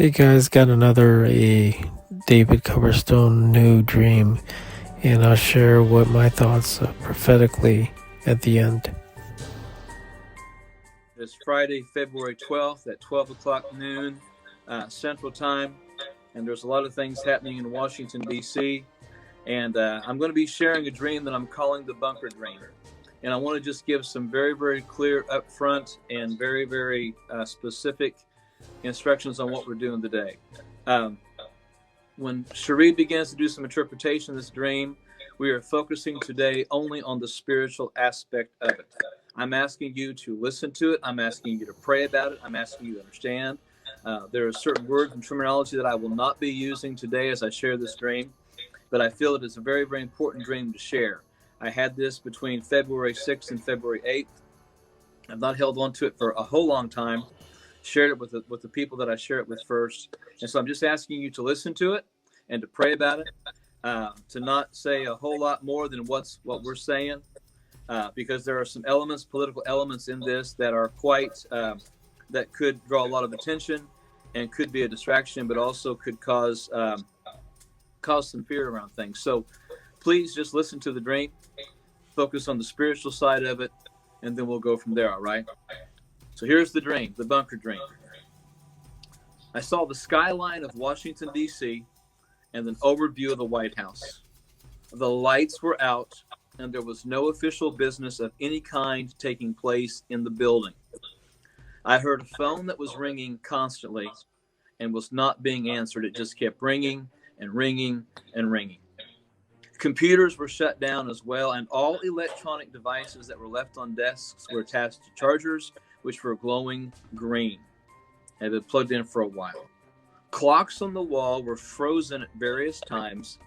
Hey guys, got another David Coverstone new dream, and I'll share what my thoughts prophetically at the end. It's Friday, February 12th at 12 o'clock noon Central Time, and there's a lot of things happening in Washington, D.C., and I'm going to be sharing a dream that I'm calling the bunker dream. And I want to just give some very, very clear upfront and very, very specific instructions on what we're doing today. When Cherie begins to do some interpretation of this dream, we are focusing today only on the spiritual aspect of it. I'm asking you to listen to it. I'm asking you to pray about it. I'm asking you to understand. There are certain words and terminology that I will not be using today as I share this dream, but I feel it is a very, very important dream to share. I had this between February 6th and February 8th. I've not held on to it for a whole long time. Shared it with the people that I share it with first. And so I'm just asking you to listen to it and to pray about it, to not say a whole lot more than what we're saying, because there are some elements, political elements in this that are quite, that could draw a lot of attention and could be a distraction, but also could cause some fear around things. So please just listen to the dream, focus on the spiritual side of it, and then we'll go from there, all right? So here's the dream, the bunker dream. I saw the skyline of Washington, D.C., and an overview of the White House. The lights were out, and there was no official business of any kind taking place in the building. I heard a phone that was ringing constantly and was not being answered. It just kept ringing and ringing and ringing. Computers were shut down as well, and all electronic devices that were left on desks were attached to chargers, which were glowing green, had been plugged in for a while. Clocks on the wall were frozen at various times,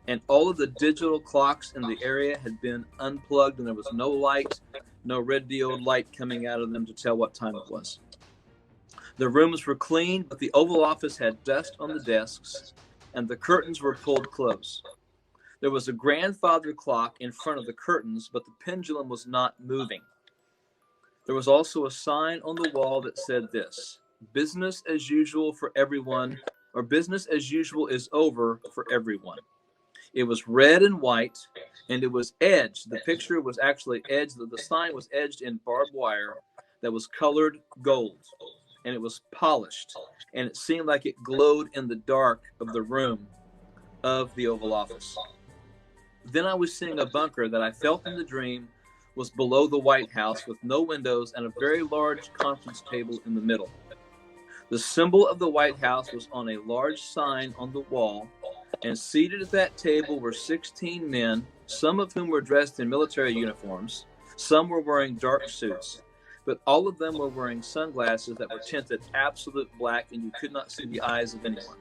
and all of the digital clocks in the area had been unplugged, and there was no light, no red diode light coming out of them to tell what time it was. The rooms were clean, but the Oval Office had dust on the desks, and the curtains were pulled close. There was a grandfather clock in front of the curtains, but the pendulum was not moving. There was also a sign on the wall that said this: business as usual for everyone, or business as usual is over for everyone. It was red and white, and it was edged. The picture was actually edged. The sign was edged in barbed wire that was colored gold, and it was polished, and it seemed like it glowed in the dark of the room of the Oval Office. Then I was seeing a bunker that I felt in the dream was below the White House, with no windows and a very large conference table in the middle. The symbol of the White House was on a large sign on the wall, and seated at that table were 16 men, some of whom were dressed in military uniforms. Some were wearing dark suits, but all of them were wearing sunglasses that were tinted absolute black, and you could not see the eyes of anyone.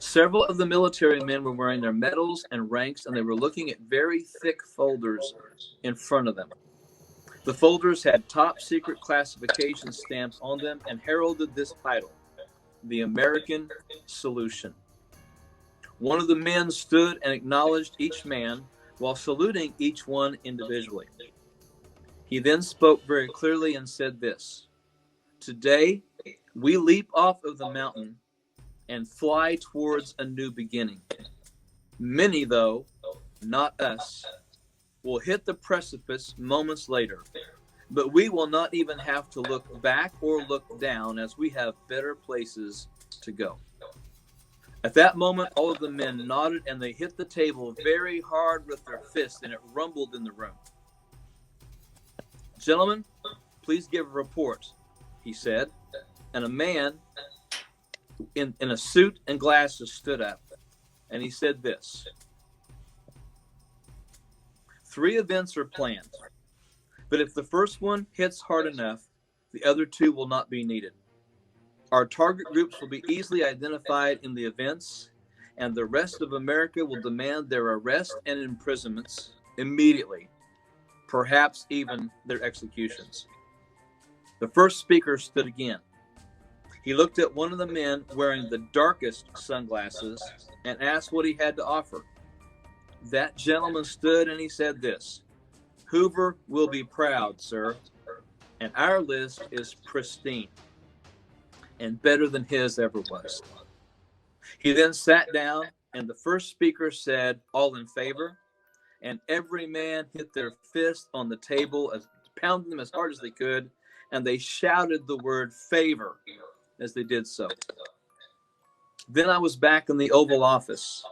Several of the military men were wearing their medals and ranks, and they were looking at very thick folders in front of them. The folders had top secret classification stamps on them and heralded this title: the American Solution. One of the men stood and acknowledged each man while saluting each one individually. He then spoke very clearly and said this: today we leap off of the mountain and fly towards a new beginning. Many, though, not us, will hit the precipice moments later, but we will not even have to look back or look down, as we have better places to go. At that moment, all of the men nodded, and they hit the table very hard with their fists, and it rumbled in the room. Gentlemen, please give a report, he said, and a man in a suit and glasses stood up, and he said this: 3 events are planned, but if the first one hits hard enough, the other 2 will not be needed. Our target groups will be easily identified in the events, and the rest of America will demand their arrest and imprisonments immediately, perhaps even their executions. The first speaker stood again. He looked at one of the men wearing the darkest sunglasses and asked what he had to offer. That gentleman stood and he said this: Hoover will be proud, sir, and our list is pristine. and better than his ever was. He then sat down, and the first speaker said, "All in favor?" And every man hit their fist on the table, pounding them as hard as they could, and they shouted the word "favor" as they did so. Then I was back in the Oval Office,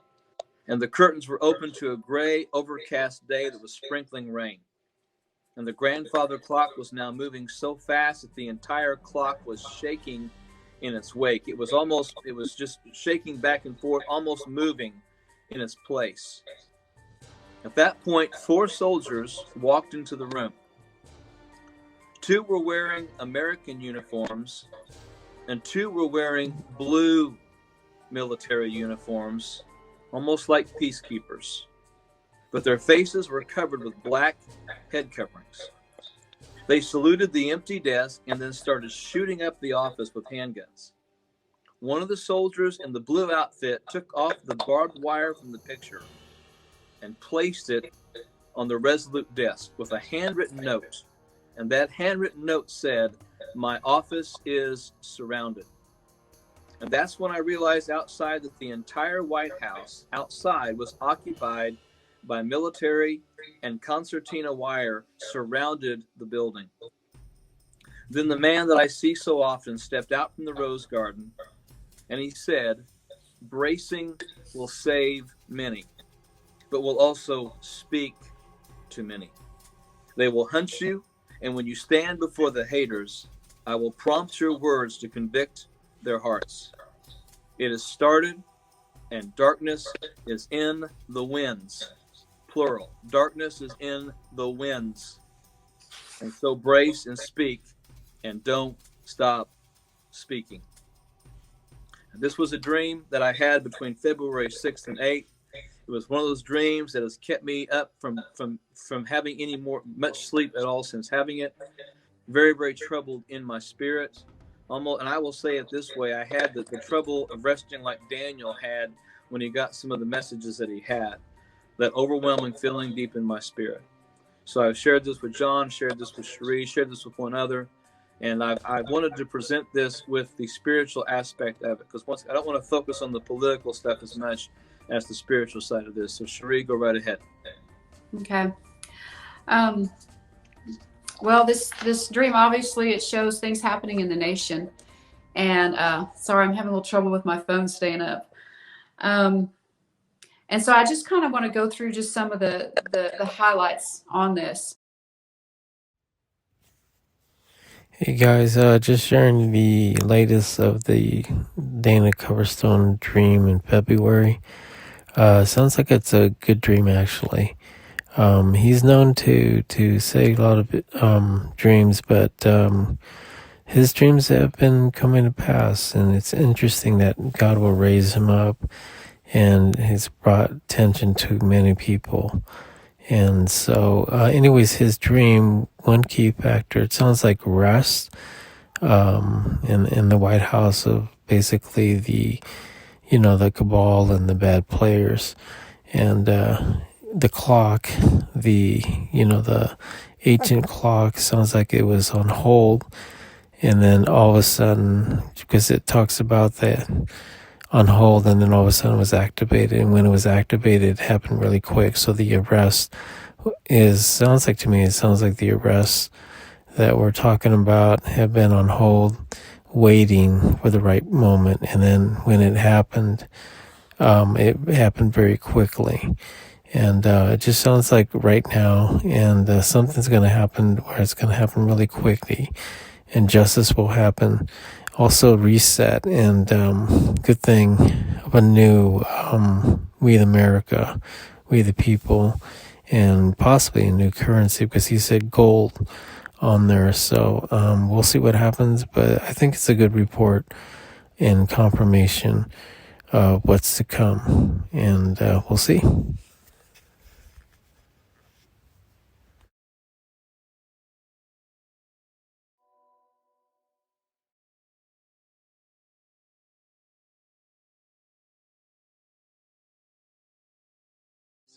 and the curtains were open to a gray, overcast day that was sprinkling rain. And the grandfather clock was now moving so fast that the entire clock was shaking in its wake. It was just shaking back and forth, almost moving in its place. At that point, 4 soldiers walked into the room. 2 were wearing American uniforms, and 2 were wearing blue military uniforms, almost like peacekeepers. But their faces were covered with black head coverings. They saluted the empty desk and then started shooting up the office with handguns. One of the soldiers in the blue outfit took off the barbed wire from the picture and placed it on the Resolute desk with a handwritten note. And that handwritten note said, "My office is surrounded." And that's when I realized outside that the entire White House outside was occupied by military, and concertina wire surrounded the building. Then the man that I see so often stepped out from the rose garden, and he said, "Bracing will save many, but will also speak to many. They will hunt you, and when you stand before the haters, I will prompt your words to convict their hearts. It has started, and darkness is in the winds." Plural. Darkness is in the winds. And so brace and speak, and don't stop speaking. This was a dream that I had between February 6th and 8th. It was one of those dreams that has kept me up from having much sleep at all since having it. Very, very troubled in my spirit. Almost, and I will say it this way, I had the trouble of resting like Daniel had when he got some of the messages that he had. That overwhelming feeling deep in my spirit. So I've shared this with John, shared this with Cherie, shared this with one other, and I wanted to present this with the spiritual aspect of it, because I don't want to focus on the political stuff as much as the spiritual side of this. So Cherie, go right ahead. Okay. Well, this dream, obviously, it shows things happening in the nation. And sorry, I'm having a little trouble with my phone staying up. And so I just kind of want to go through just some of the highlights on this. Hey guys, just sharing the latest of the Dana Coverstone dream in February. Sounds like it's a good dream, actually. He's known to say a lot of dreams, but his dreams have been coming to pass, and it's interesting that God will raise him up, and he's brought attention to many people. And so, anyways, his dream, one key factor, it sounds like rest in the White House of basically the cabal and the bad players. And the clock, the ancient clock, sounds like it was on hold. And then all of a sudden, because it talks about that on hold, and then all of a sudden it was activated. And when it was activated, it happened really quick. So the arrest sounds like the arrests that we're talking about have been on hold, waiting for the right moment. And then when it happened very quickly. And it just sounds like right now, and something's going to happen where it's going to happen really quickly, and justice will happen. Also reset, and good thing of a new we the America, we the people, and possibly a new currency, because he said gold on there. So we'll see what happens, but I think it's a good report and confirmation of what's to come, and we'll see.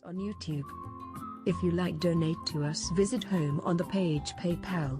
On YouTube. If you like, donate to us, visit home on the page PayPal.